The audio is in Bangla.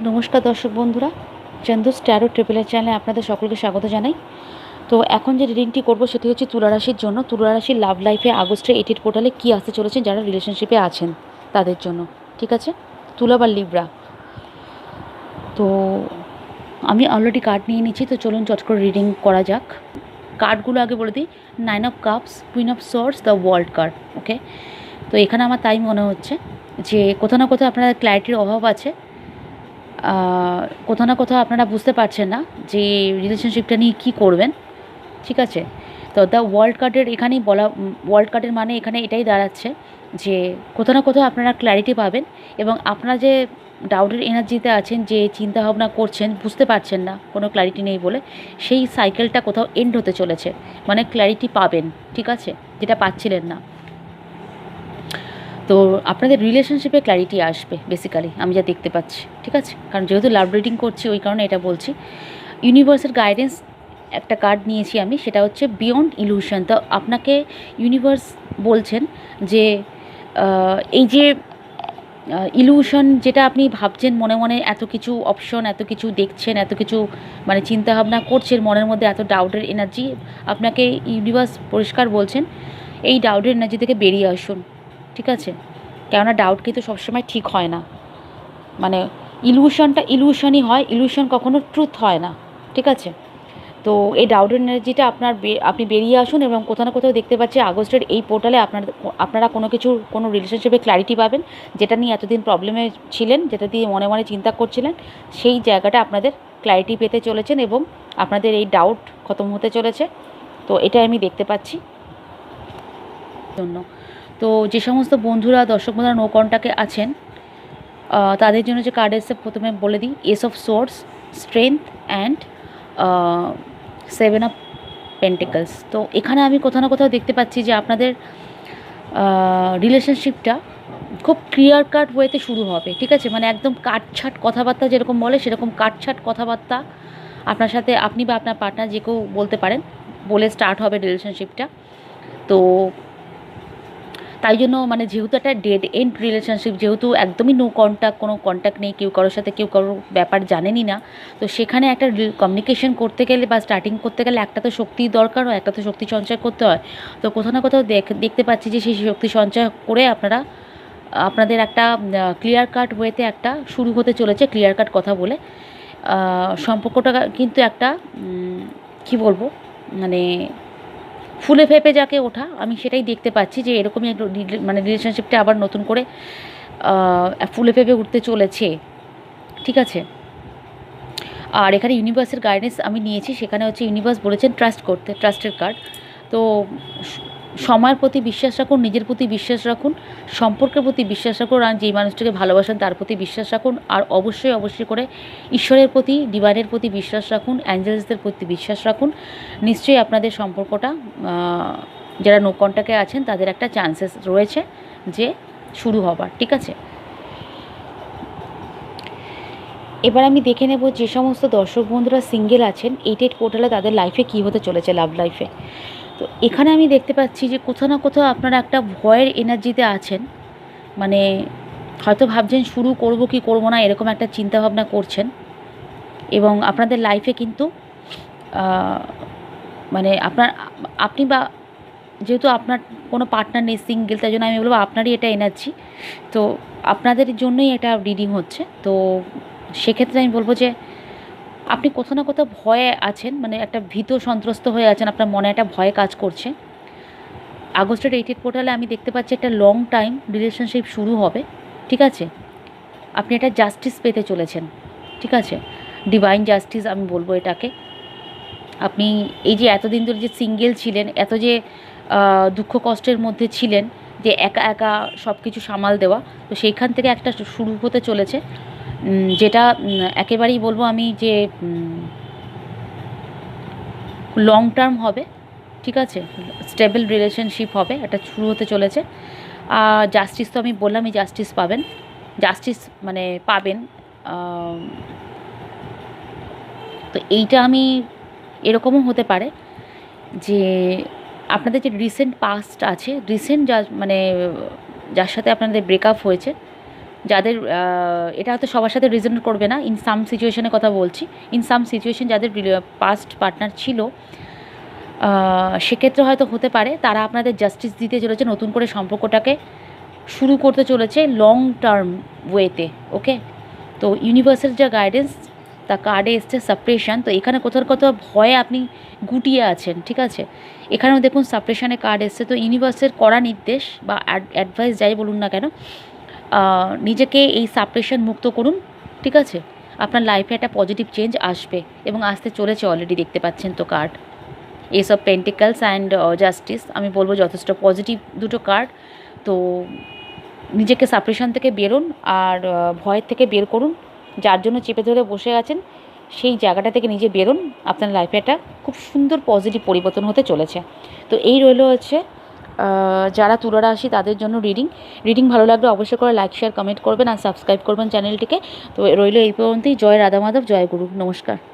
নমস্কার দর্শক বন্ধুরা, চন্দুস ট্যারো ট্রিপলের চ্যানেলে আপনাদের সকলকে স্বাগত জানাই। তো এখন যে রিডিংটি করব সেটি হচ্ছে তুলা রাশির জন্য। তুলা রাশির লাভ লাইফে আগস্টে এটির পোর্টালে কী আসতে চলেছেন যারা রিলেশনশিপে আছেন তাদের জন্য। ঠিক আছে, তুলা বা লিব্রা। তো আমি অলরেডি কার্ড নিয়ে নিচ্ছি, তো চলুন চট করে রিডিং করা যাক। কার্ডগুলো আগে বলে দিই, 9 of cups, queen of swords, the world card. Okay, তো এখানে আমার তাই মনে হচ্ছে যে কোথাও না কোথাও আপনাদের ক্ল্যারিটির অভাব আছে। কোথাও না কোথাও আপনারা বুঝতে পারছেন না যে রিলেশনশিপটা নিয়ে কী করবেন। ঠিক আছে, তো দ্য ওয়ার্ল্ড কার্ডের এখানেই বলা, ওয়ার্ল্ড কার্ডের মানে এখানে এটাই দাঁড়াচ্ছে যে কোথাও না কোথাও আপনারা ক্ল্যারিটি পাবেন এবং আপনারা যে ডাউটের এনার্জিতে আছেন, যে চিন্তা ভাবনা করছেন, বুঝতে পারছেন না, কোনো ক্ল্যারিটি নেই বলে, সেই সাইকেলটা কোথাও এন্ড হতে চলেছে, মানে ক্ল্যারিটি পাবেন। ঠিক আছে, যেটা পাচ্ছিলেন না। তো আপনাদের রিলেশনশিপে ক্ল্যারিটি আসবে বেসিক্যালি, আমি যা দেখতে পাচ্ছি। ঠিক আছে, কারণ যেহেতু লাভ রিডিং করছি ওই কারণে এটা বলছি। ইউনিভার্সের গাইডেন্স একটা কার্ড নিয়েছি আমি, সেটা হচ্ছে বিয়ন্ড ইলুশন। তো আপনাকে ইউনিভার্স বলছেন যে এই যে ইলুশন, যেটা আপনি ভাবছেন মনে মনে, এত কিছু অপশন, এত কিছু দেখছেন, এত কিছু মানে চিন্তাভাবনা করছেন, মনের মধ্যে এত ডাউটের এনার্জি, আপনাকে ইউনিভার্স পরিষ্কার বলছেন এই ডাউটের এনার্জি থেকে বেরিয়ে আসুন। ঠিক আছে, কেননা ডাউট কিন্তু সবসময় ঠিক হয় না, মানে ইলুশনটা ইলুশনই হয়, ইলুশন কখনো ট্রুথ হয় না। ঠিক আছে, তো এই ডাউটের এনার্জিটা আপনি বেরিয়ে আসুন এবং কোথাও না কোথাও দেখতে পাচ্ছি আগস্টের এই পোর্টালে আপনারা কোনো রিলেশনশিপে ক্ল্যারিটি পাবেন, যেটা নিয়ে এতদিন প্রবলেমে ছিলেন, যেটা দিয়ে মনে মনে চিন্তা করছিলেন, সেই জায়গাটা আপনাদের ক্ল্যারিটি পেতে চলেছেন এবং আপনাদের এই ডাউট খতম হতে চলেছে। তো এটা আমি দেখতে পাচ্ছি জন্য। তো যে সমস্ত বন্ধুরা, দর্শক বন্ধুরা নো কন্ট্যাক্টে আছেন, তাদের জন্য যে কার্ড এসে প্রথমে বলে দিই, S of swords, strength and 7 of pentacles. তো এখানে আমি কোথাও না কোথাও দেখতে পাচ্ছি যে আপনাদের রিলেশনশিপটা খুব ক্লিয়ার কাট ওয়েতে শুরু হবে। ঠিক আছে, মানে একদম কাটছাট কথাবার্তা যেরকম বলে সেরকম কাটছাট কথাবার্তা আপনার সাথে, আপনি বা আপনার পার্টনার যে কেউ বলতে পারেন, বলে স্টার্ট হবে রিলেশনশিপটা। তো তাই জন্য মানে যেহেতু একটা ডেড এন্ড রিলেশনশিপ, যেহেতু একদমই নো কন্ট্যাক্ট, কোনো কন্ট্যাক্ট নেই, কেউ কারোর সাথে কেউ কারোর ব্যাপার জানেনই না, তো সেখানে একটা কমিউনিকেশন করতে গেলে বা স্টার্টিং করতে গেলে একটা তো শক্তির দরকার হয়, একটা তো শক্তি সঞ্চয় করতে হয়। তো কোথাও না কোথাও দেখতে পাচ্ছি যে সেই শক্তি সঞ্চয় করে আপনাদের একটা ক্লিয়ার কাট ওয়েতে একটা শুরু হতে চলেছে, ক্লিয়ার কাট কথা বলে। সম্পর্কটা কিন্তু একটা কী বলবো, মানে ফুলে ফেঁপে যাকে ওঠা, আমি সেটাই দেখতে পাচ্ছি যে এরকমই মানে রিলেশনশিপটা আবার নতুন করে ফুলে ফেঁপে উঠতে চলেছে। ঠিক আছে, আর এখানে ইউনিভার্সের গাইডেন্স আমি নিয়েছি, সেখানে হচ্ছে ইউনিভার্স বলেছেন ট্রাস্ট করতে, ট্রাস্টের কার্ড। তো সময়ের প্রতি বিশ্বাস রাখুন, নিজের প্রতি বিশ্বাস রাখুন, সম্পর্কের প্রতি বিশ্বাস রাখুন, আর যেই মানুষটাকে ভালোবাসেন তার প্রতি বিশ্বাস রাখুন, আর অবশ্যই করে ঈশ্বরের প্রতি, ডিভাইনের প্রতি বিশ্বাস রাখুন, অ্যাঞ্জেলসদের প্রতি বিশ্বাস রাখুন। নিশ্চয়ই আপনাদের সম্পর্কটা, যারা নো কন্ট্যাক্টে আছেন তাদের একটা চান্সেস রয়েছে যে শুরু হবার। ঠিক আছে, এবার আমি দেখে নেব যে সমস্ত দর্শক বন্ধুরা সিঙ্গেল আছেন এইটেড পোর্টালে তাদের লাইফে কী হতে চলেছে, লাভ লাইফে। তো এখানে আমি দেখতে পাচ্ছি যে কোথাও না কোথাও আপনারা একটা ভয়ের এনার্জিতে আছেন, মানে হয়তো ভাবছেন শুরু করব কি করব না, এরকম একটা চিন্তাভাবনা করছেন। এবং আপনাদের লাইফে কিন্তু মানে আপনি বা যেহেতু আপনার কোনো পার্টনার নেই, সিঙ্গেল, তাই জন্য আমি বলবো আপনারই এটা এনার্জি। তো আপনাদের জন্যই এটা রিডিং হচ্ছে। তো সেক্ষেত্রে আমি বলবো যে আপনি কোথাও না কোথাও ভয়ে আছেন, মানে একটা ভীত সন্ত্রস্ত হয়ে আছেন, আপনার মনে একটা ভয় কাজ করছে। আগস্টের এইটেড পোর্টালে আমি দেখতে পাচ্ছি একটা লং টাইম রিলেশনশিপ শুরু হবে। ঠিক আছে, আপনি একটা জাস্টিস পেতে চলেছেন। ঠিক আছে, ডিভাইন জাস্টিস আমি বলবো এটাকে। আপনি এই যে এতদিন ধরে যে সিঙ্গেল ছিলেন, এত যে দুঃখ কষ্টের মধ্যে ছিলেন, যে একা একা সব কিছু সামাল দেওয়া, তো সেইখান থেকে একটা শুরু হতে চলেছে, যেটা একেবারেই বলবো আমি যে লং টার্ম হবে। ঠিক আছে, স্টেবল রিলেশনশিপ হবে, এটা শুরু হতে চলেছে। জাস্টিস তো আমি বললামই, জাস্টিস পাবেন, জাস্টিস মানে পাবেন। তো এইটা আমি এরকমও হতে পারে যে আপনাদের যে রিসেন্ট পাস্ট আছে, রিসেন্ট যার সাথে আপনাদের ব্রেকআপ হয়েছে, যাদের এটা হয়তো সবার সাথে রিজনেট করবে না, ইন সাম সিচুয়েশনের কথা বলছি। ইন সাম সিচুয়েশন যাদের পাস্ট পার্টনার ছিল, সেক্ষেত্রে হয়তো হতে পারে তারা আপনাদের জাস্টিস দিতে চলেছে, নতুন করে সম্পর্কটাকে শুরু করতে চলেছে লং টার্ম ওয়েতে। ওকে, তো ইউনিভার্সের যা গাইডেন্স, তা কার্ডে এসছে সাপ্রেশন। তো এখানে কোথাও কোথাও ভয়ে আপনি গুটিয়ে আছেন, ঠিক আছে। এখানেও দেখুন সাপ্রেশনের কার্ড এসছে। তো ইউনিভার্সের কড়া নির্দেশ বা অ্যাডভাইস যাই বলুন না কেন, নিজেকে এই সাপ্রেশন মুক্ত করুন, ঠিক আছে। আপনার লাইফে একটা পজিটিভ চেঞ্জ আসবে এবং আসতে চলেছে, অলরেডি দেখতে পাচ্ছেন তো card S of pentacles and justice. আমি বলবো যথেষ্ট পজিটিভ দুটো কার্ড। তো নিজেকে সাপ্রেশন থেকে বেরোন আর ভয়ের থেকে বের করুন, যার জন্য চেপে ধরে বসে আছেন সেই জায়গাটা থেকে নিজে বেরোন। আপনার লাইফে একটা খুব সুন্দর পজিটিভ পরিবর্তন হতে চলেছে। তো এই রইলো হচ্ছে যারা তুলা রাশি তাদের জন্য রিডিং ভালো লাগলে অবশ্যই করে লাইক শেয়ার কমেন্ট করবেন আর সাবস্ক্রাইব করবেন চ্যানেলটিকে। তো রইলো এই পর্যন্তই। জয় রাধা মাধব, জয় গুরু, নমস্কার।